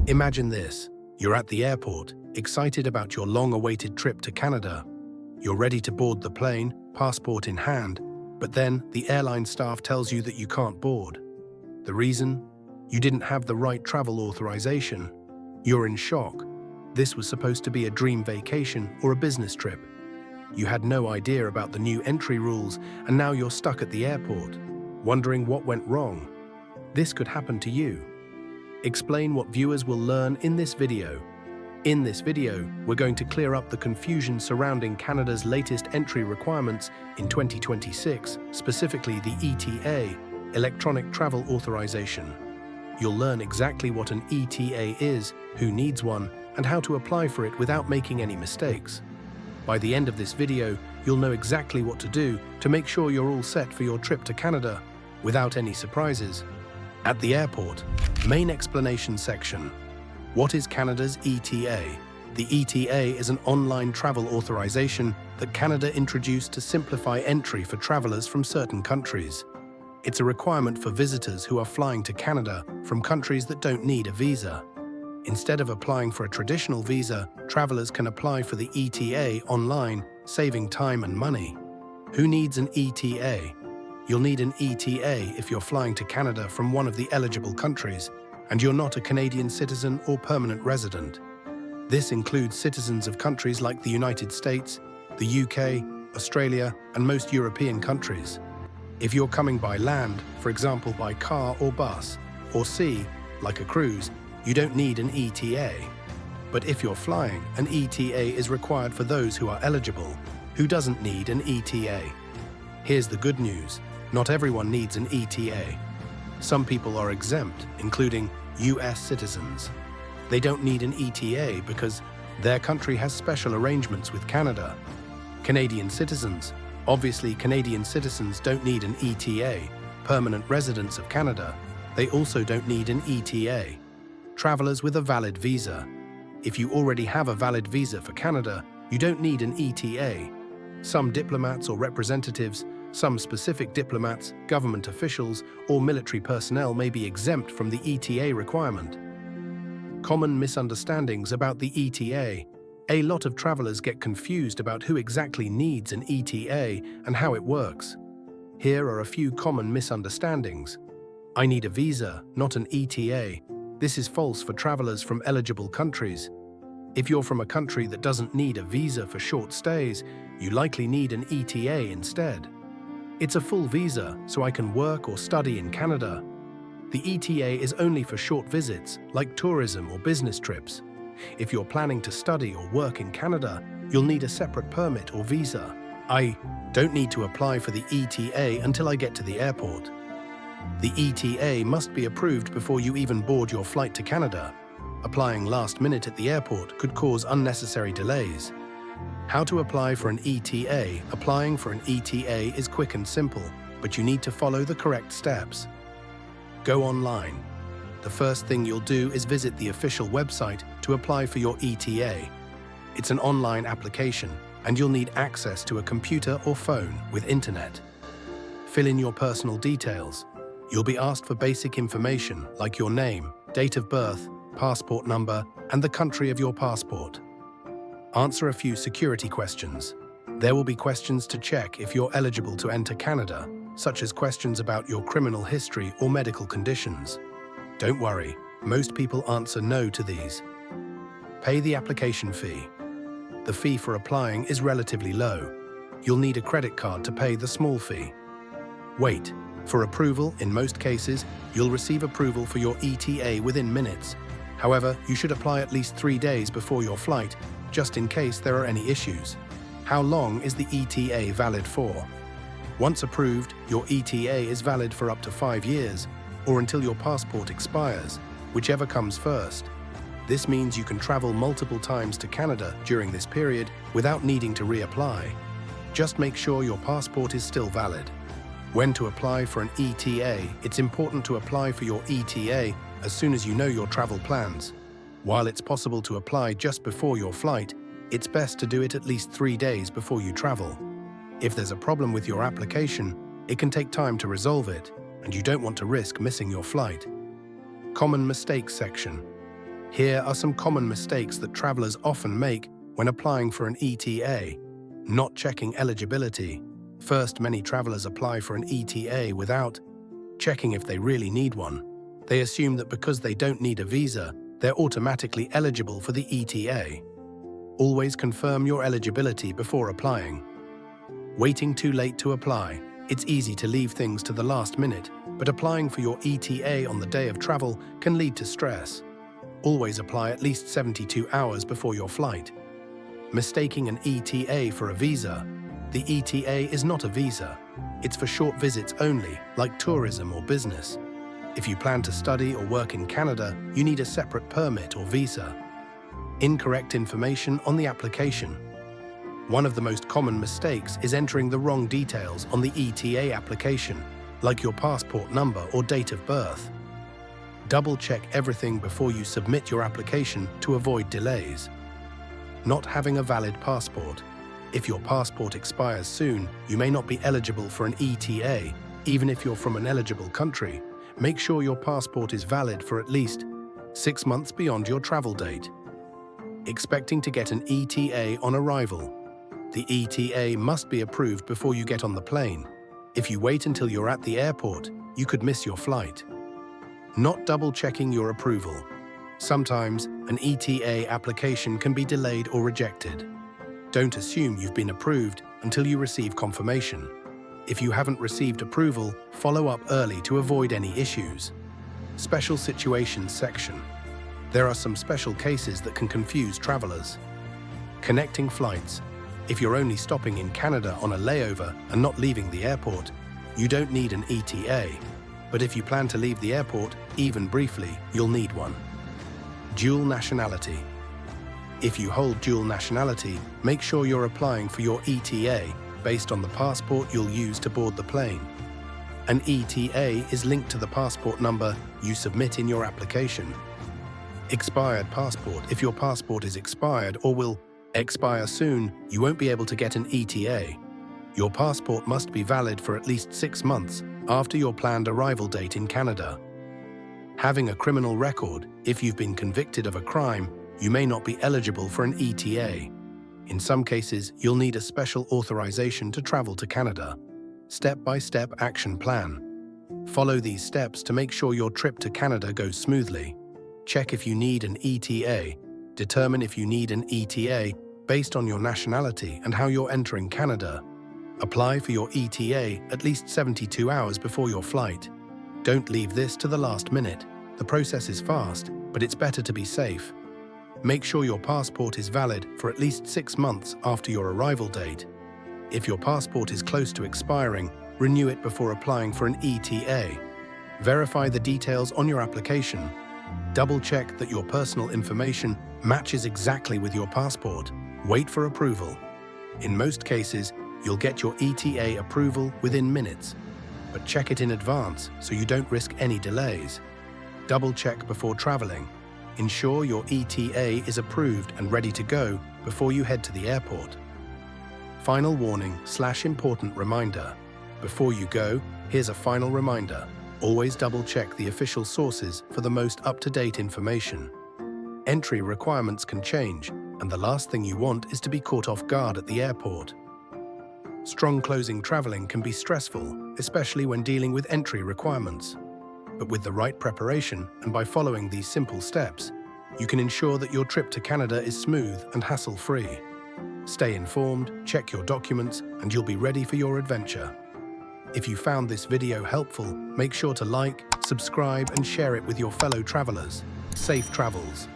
Imagine this. You're at the airport, excited about your long-awaited trip to Canada. You're ready to board the plane, passport in hand, but then the airline staff tells you that you can't board. The reason? You didn't have the right travel authorization. You're in shock. This was supposed to be a dream vacation or a business trip. You had no idea about the new entry rules, and now you're stuck at the airport, wondering what went wrong. This could happen to you. Explain what viewers will learn in this video. In this video, we're going to clear up the confusion surrounding Canada's latest entry requirements in 2026, specifically the eTA, Electronic Travel Authorization. You'll learn exactly what an eTA is, who needs one, and how to apply for it without making any mistakes. By the end of this video, you'll know exactly what to do to make sure you're all set for your trip to Canada, without any surprises. At the airport, main explanation section. What is Canada's eTA? The eTA is an online travel authorization that Canada introduced to simplify entry for travelers from certain countries. It's a requirement for visitors who are flying to Canada from countries that don't need a visa. Instead of applying for a traditional visa, travelers can apply for the eTA online, saving time and money. Who needs an eTA? You'll need an eTA if you're flying to Canada from one of the eligible countries, and you're not a Canadian citizen or permanent resident. This includes citizens of countries like the United States, the UK, Australia, and most European countries. If you're coming by land, for example by car or bus, or sea, like a cruise, you don't need an eTA. But if you're flying, an eTA is required for those who are eligible. Who doesn't need an eTA? Here's the good news. Not everyone needs an eTA. Some people are exempt, including US citizens. They don't need an eTA because their country has special arrangements with Canada. Canadian citizens. Obviously, Canadian citizens don't need an eTA. Permanent residents of Canada. They also don't need an eTA. Travelers with a valid visa. If you already have a valid visa for Canada, you don't need an eTA. Some diplomats or representatives, some specific diplomats, government officials, or military personnel may be exempt from the eTA requirement. Common misunderstandings about the eTA. A lot of travelers get confused about who exactly needs an eTA and how it works. Here are a few common misunderstandings. I need a visa, not an eTA. This is false for travelers from eligible countries. If you're from a country that doesn't need a visa for short stays, you likely need an eTA instead. It's a full visa, so I can work or study in Canada. The eTA is only for short visits, like tourism or business trips. If you're planning to study or work in Canada, you'll need a separate permit or visa. I don't need to apply for the eTA until I get to the airport. The eTA must be approved before you even board your flight to Canada. Applying last minute at the airport could cause unnecessary delays. How to apply for an eTA? Applying for an eTA is quick and simple, but you need to follow the correct steps. Go online. The first thing you'll do is visit the official website to apply for your eTA. It's an online application, and you'll need access to a computer or phone with internet. Fill in your personal details. You'll be asked for basic information like your name, date of birth, passport number, and the country of your passport. Answer a few security questions. There will be questions to check if you're eligible to enter Canada, such as questions about your criminal history or medical conditions. Don't worry, most people answer no to these. Pay the application fee. The fee for applying is relatively low. You'll need a credit card to pay the small fee. Wait. For approval, in most cases, you'll receive approval for your eTA within minutes. However, you should apply at least 3 days before your flight, just in case there are any issues. How long is the eTA valid for? Once approved, your eTA is valid for up to 5 years, or until your passport expires, whichever comes first. This means you can travel multiple times to Canada during this period without needing to reapply. Just make sure your passport is still valid. When to apply for an eTA? It's important to apply for your eTA as soon as you know your travel plans. While it's possible to apply just before your flight, it's best to do it at least 3 days before you travel. If there's a problem with your application, it can take time to resolve it, and you don't want to risk missing your flight. Common mistakes section. Here are some common mistakes that travelers often make when applying for an ETA. Not checking eligibility. First, many travelers apply for an ETA without checking if they really need one. They assume that because they don't need a visa, they're automatically eligible for the ETA. Always confirm your eligibility before applying. Waiting too late to apply. It's easy to leave things to the last minute, but applying for your ETA on the day of travel can lead to stress. Always apply at least 72 hours before your flight. Mistaking an ETA for a visa. The ETA is not a visa. It's for short visits only, like tourism or business. If you plan to study or work in Canada, you need a separate permit or visa. Incorrect information on the application. One of the most common mistakes is entering the wrong details on the ETA application, like your passport number or date of birth. Double-check everything before you submit your application to avoid delays. Not having a valid passport. If your passport expires soon, you may not be eligible for an ETA, even if you're from an eligible country. Make sure your passport is valid for at least 6 months beyond your travel date. Expecting to get an ETA on arrival. The ETA must be approved before you get on the plane. If you wait until you're at the airport, you could miss your flight. Not double-checking your approval. Sometimes, an ETA application can be delayed or rejected. Don't assume you've been approved until you receive confirmation. If you haven't received approval, follow up early to avoid any issues. Special Situations section. There are some special cases that can confuse travelers. Connecting flights. If you're only stopping in Canada on a layover and not leaving the airport, you don't need an ETA. But if you plan to leave the airport, even briefly, you'll need one. Dual nationality. If you hold dual nationality, make sure you're applying for your ETA based on the passport you'll use to board the plane. An ETA is linked to the passport number you submit in your application. Expired passport. If your passport is expired or will expire soon, you won't be able to get an ETA. Your passport must be valid for at least 6 months after your planned arrival date in Canada. Having a criminal record. If you've been convicted of a crime, you may not be eligible for an ETA. In some cases, you'll need a special authorization to travel to Canada. Step-by-step action plan. Follow these steps to make sure your trip to Canada goes smoothly. Check if you need an ETA. Determine if you need an ETA based on your nationality and how you're entering Canada. Apply for your ETA at least 72 hours before your flight. Don't leave this to the last minute. The process is fast, but it's better to be safe. Make sure your passport is valid for at least 6 months after your arrival date. If your passport is close to expiring, renew it before applying for an ETA. Verify the details on your application. Double-check that your personal information matches exactly with your passport. Wait for approval. In most cases, you'll get your ETA approval within minutes, but check it in advance so you don't risk any delays. Double-check before traveling. Ensure your ETA is approved and ready to go before you head to the airport. Final warning/important reminder. Before you go, here's a final reminder. Always double-check the official sources for the most up-to-date information. Entry requirements can change, and the last thing you want is to be caught off guard at the airport. Strong closing traveling can be stressful, especially when dealing with entry requirements. But with the right preparation and by following these simple steps, you can ensure that your trip to Canada is smooth and hassle-free. Stay informed, check your documents, and you'll be ready for your adventure. If you found this video helpful, make sure to like, subscribe, and share it with your fellow travelers. Safe travels!